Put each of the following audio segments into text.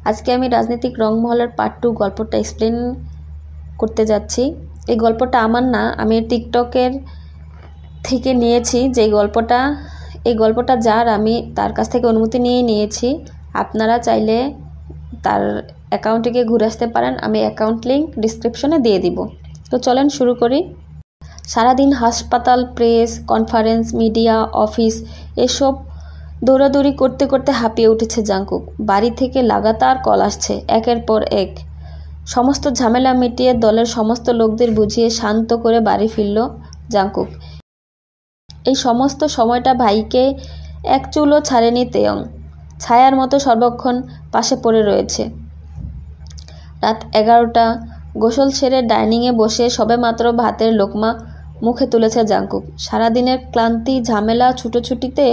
আজকে আমি রাজনৈতিক রংমহলের পার্ট 2 গল্পটা এক্সপ্লেন করতে যাচ্ছি। এই গল্পটা আমার না, আমি টিকটকের থেকে নিয়েছি। এই গল্পটা যার, আমি তার কাছ থেকে অনুমতি নিয়েছি। আপনারা চাইলে তার অ্যাকাউন্টে গিয়ে ঘুরে আসতে পারেন। আমি অ্যাকাউন্ট লিঙ্ক ডিসক্রিপশনে দিয়ে দিব। তো চলেন শুরু করি। সারাদিন হাসপাতাল, প্রেস কনফারেন্স, মিডিয়া, অফিস এসব দৌড়াদৌড়ি করতে করতে হাঁপিয়ে উঠেছে জাংকুক। বাড়ি থেকে লাগাতার কল আসছে, একের পর এক। সমস্ত ঝামেলা মিটিয়ে দলের সমস্ত লোকদের বুঝিয়ে শান্ত করে বাড়ি ফিরল জাংকুক। এই সমস্ত সময়টা ভাইকে এক চুলও ছাড়েনি তেয়ং। ছায়ার মতো সর্বক্ষণ পাশে পড়ে রয়েছে। রাত 11টা, গোসল সেরে ডাইনিংয়ে বসে সবেমাত্র ভাতের লোকমা মুখে তুলেছে জাংকুক। সারাদিনের ক্লান্তি, ঝামেলা, ছুটোছুটিতে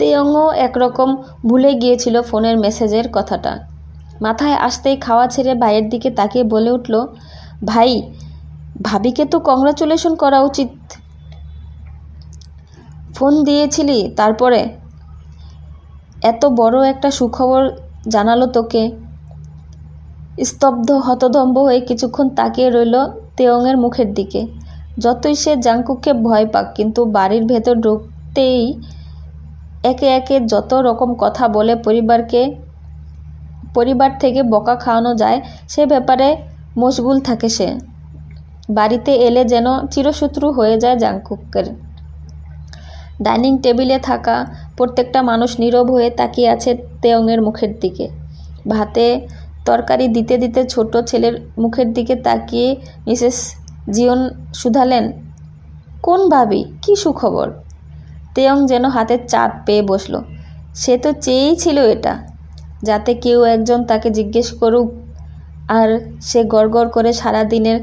তেয়ংও একরকম ভুলে গিয়েছিল ফোনের মেসেজের কথাটা। মাথায় আসতেই খাওয়া ছেড়ে ভাইয়ের দিকে তাকিয়ে বলে উঠল, ভাই, ভাবিকে তো কংগ্রাচুলেশন করা উচিত। ফোন দিয়েছিলি, তারপরে এত বড় একটা সুখবর জানালো তোকে। স্তব্ধ হতভম্ব হয়ে কিছুক্ষণ তাকিয়ে রইল তেয়ংয়ের মুখের দিকে। যতই সে জাংকুককে ভয় পাক, কিন্তু বাড়ির ভেতর ঢুকতেই একে একে যত রকম কথা বলে পরিবার থেকে বকা খাওয়ানো যায়, সে ব্যাপারে মশগুল থাকে সে। বাড়িতে এলে যেন চিরশত্রু হয়ে যায় জাংকুকের। ডাইনিং টেবিলে থাকা প্রত্যেকটা মানুষ নীরব হয়ে তাকিয়ে আছে তেয়ংয়ের মুখের দিকে। ভাতে তরকারি দিতে দিতে ছোট ছেলের মুখের দিকে তাকিয়ে মিসেস জিওন শুধালেন, কোন ভাবি, কি সুখবর? তেয়ং যেন হাতের চাঁদ পেয়ে বসল। সে তো চেয়েই ছিল এটা, যাতে কেউ একজন তাকে জিজ্ঞেস করুক, আর সে গড়গড় করে সারাদিনের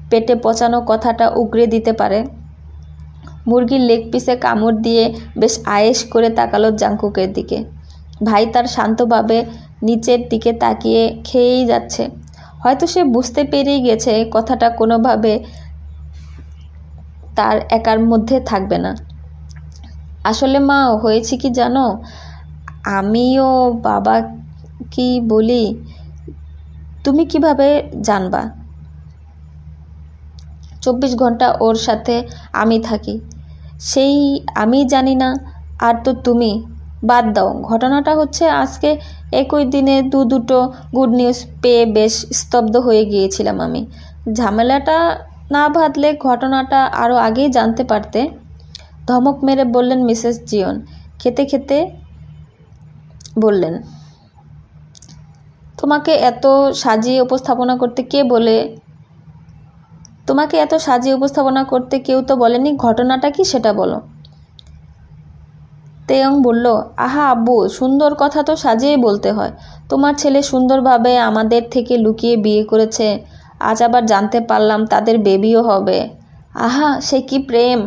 পেটে পচানো কথাটা উগরে দিতে পারে। মুরগির লেগ পিসে কামড় দিয়ে বেশ আয়েশ করে তাকালো জাংকুকের দিকে। ভাই তার শান্তভাবে নিচের দিকে তাকিয়ে খেয়েই যাচ্ছে। হয়তো সে বুঝতে পেরেই গেছে কথাটা কোনোভাবে তার একার মধ্যে থাকবে না। আসলে মা, হয়েছে কি জানো, আমিও বাবা কি বলি তুমি কিভাবে জানবা? 24 ঘন্টা ওর সাথে আমি থাকি, সেই আমি জানি না? আর তো তুমি, বাদ দাও। ঘটনাটা হচ্ছে, আজকে একই দিনে দুটো গুড নিউজ পেয়ে বেশ স্তব্ধ হয়ে গিয়েছিলাম আমি। ঝামেলাটা না বাঁধলে ঘটনাটা আরও আগেই জানতে পারতে, ধমক মেরে বললেন মিসেস জিওন। খেতে খেতে বললেন, তোমাকে এত সাজিয়ে উপস্থাপনা করতে কেউ তো বলেনি। ঘটনাটা কি সেটা বলো। তেয়ং বলল, আহা আব্বু, সুন্দর কথা তো সাজিয়ে বলতে হয়। তোমার ছেলে সুন্দরভাবে আমাদের থেকে লুকিয়ে বিয়ে করেছে। আজ আবার জানতে পারলাম তাদের বেবিও হবে। আহা, সে কি প্রেম!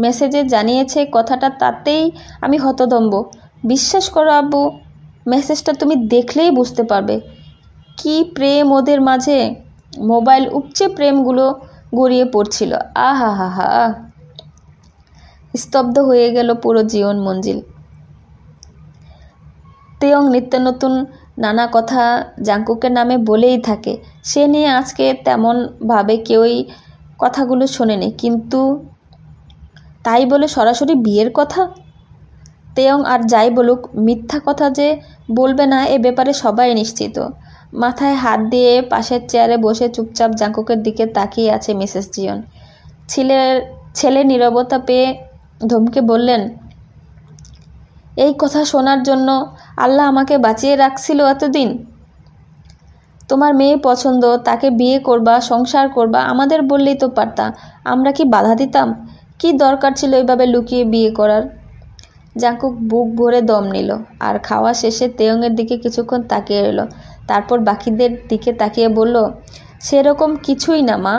মেসেজে জানিয়েছে কথাটা, তাতেই আমি হতভম্ব। বিশ্বাস করো আব্বু, মেসেজটা তুমি দেখলেই বুঝতে পারবে কি প্রেম ওদের মাঝে। মোবাইল উপচে প্রেমগুলো গড়িয়ে পড়ছিল। আহা হা হা। স্তব্ধ হয়ে গেল পুরো জীবন মঞ্জিল। তেয়ং নিত্য নতুন নানা কথা জাংকুকের নামে বলেই থাকে। সে নিয়ে আজকে তেমনভাবে কেউই কথাগুলো শোনেনি, কিন্তু তাই বলে সরাসরি বিয়ের কথা? তেয়ং আর যাই বলুক, মিথ্যা কথা যে বলবে না এ ব্যাপারে সবাই নিশ্চিত। মাথায় হাত দিয়ে পাশের চেয়ারে বসে চুপচাপ জাংকুকের দিকে তাকিয়ে আছে মিসেস জিওন। ছেলে নীরবতা পেয়ে ধমকে বললেন, এই কথা শোনার জন্য আল্লাহ আমাকে বাঁচিয়ে রাখছিল এতদিন? তোমার মেয়ে পছন্দ, তাকে বিয়ে করবা, সংসার করবা, আমাদের বললেই তো পারতা। আমরা কি বাধা দিতাম? কি দরকার ছিল এইভাবে লুকিয়ে বিয়ে করার? জাংকুক বুক ভরে দম নিল, আর খাওয়া শেষে তেয়ংয়ের দিকে কিছুক্ষণ তাকিয়ে রইল। তারপর বাকিদের দিকে তাকিয়ে বলল, সেরকম কিছুই না মা।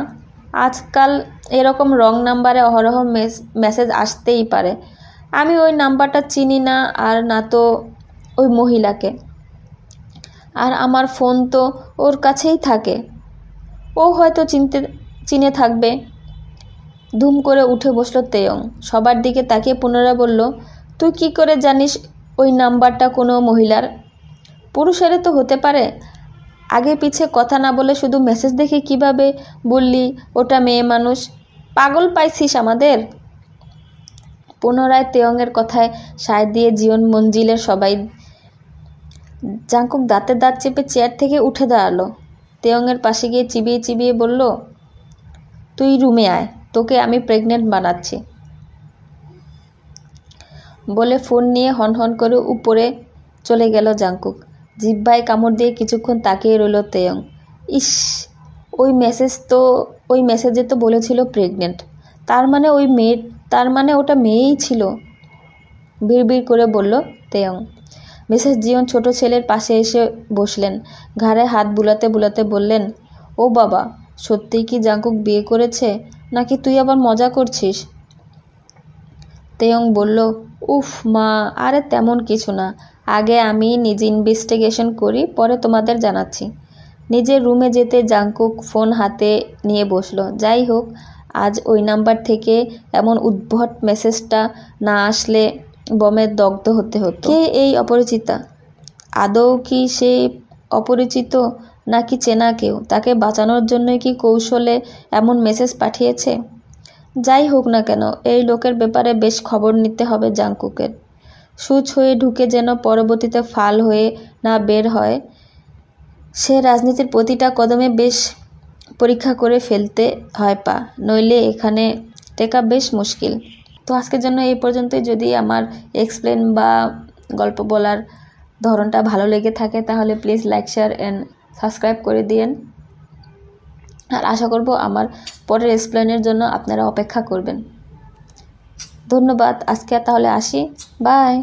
আজকাল এরকম রং নাম্বারে অহরহ মেসেজ আসতেই পারে। আমি ওই নাম্বারটা চিনি না, আর না তো ওই মহিলাকে। আর আমার ফোন তো ওর কাছেই থাকে, ও হয়তো চিনে থাকবে। ধুম করে উঠে বসল তেয়ং। সবার দিকে তাকিয়ে পুনরায় বলল, তুই কি করে জানিস ওই নাম্বারটা কোনো মহিলার? পুরুষেরও তো হতে পারে। আগে পিছে কথা না বলে শুধু মেসেজ দেখে কিভাবে বললি ওটা মেয়ে মানুষ? পাগল পাইছিস আমাদের? পুনরায় তেয়ংয়ের কথায় সায় দিয়ে জীবন মঞ্জিলের সবাই। জাংকুক দাঁতে দাঁত চেপে চেয়ার থেকে উঠে দাঁড়ালো। তেয়ংয়ের পাশে গিয়ে চিবিয়ে চিবিয়ে বলল, তুই রুমে আয়, তোকে আমি প্রেগনেন্ট বানাচ্ছি। বলে ফোন নিয়ে হনহন করে উপরে চলে গেল জাংকুক। জিহ্বায় কামড় দিয়ে কিছুক্ষণ তাকিয়ে রইল তেয়ং। ইস, ওই মেসেজে তো বলেছিল প্রেগনেন্ট। তার মানে ওটা মেয়েই ছিল, বিড়বিড় করে বলল তেয়ং। মিসেস জিয়ন ছোট ছেলের পাশে এসে বসলেন। ঘাড়ে হাত বুলাতে বুলাতে বললেন, ও বাবা, সত্যিই কি জাংকুক বিয়ে করেছে, নাকি তুই আবার মজা করছিস? তেয়ং বলল, উফ মা, আরে তেমন কিছু না। আগে আমি নিজে ইনভেস্টিগেশন করি, পরে তোমাদের জানাচ্ছি। নিজের রুমে যেতে জাংকুক ফোন হাতে নিয়ে বসলো। যাই হোক, আজ ওই নাম্বার থেকে এমন উদ্ভট মেসেজটা না আসলে বমের দগ্ধ হতে হতো। কে এই অপরিচিতা? আদৌ কি সে অপরিচিত নাকি চেনা কেউ? তাকে বাঁচানোর জন্যই কি কৌশলে এমন মেসেজ পাঠিয়েছে? যাই হোক না কেন, এই লোকের ব্যাপারে বেশ খবর নিতে হবে জাংকুকের। সুচ হয়ে ঢুকে যেন পরবর্তীতে ফাল হয়ে না বের হয়। সে রাজনীতির প্রতিটা কদমে বেশ পরীক্ষা করে ফেলতে হয় পা, নইলে এখানে টেকা বেশ মুশকিল। তো আজকের জন্য এই পর্যন্তই। যদি আমার এক্সপ্লেন বা গল্প বলার ধরনটা ভালো লেগে থাকে তাহলে please like, share and subscribe করে দিয়েন। আর আশা করব আমার পরের এক্সপ্লেনের জন্য আপনারা অপেক্ষা করবেন। ধন্যবাদ। আজকে তাহলে আসি। বাই।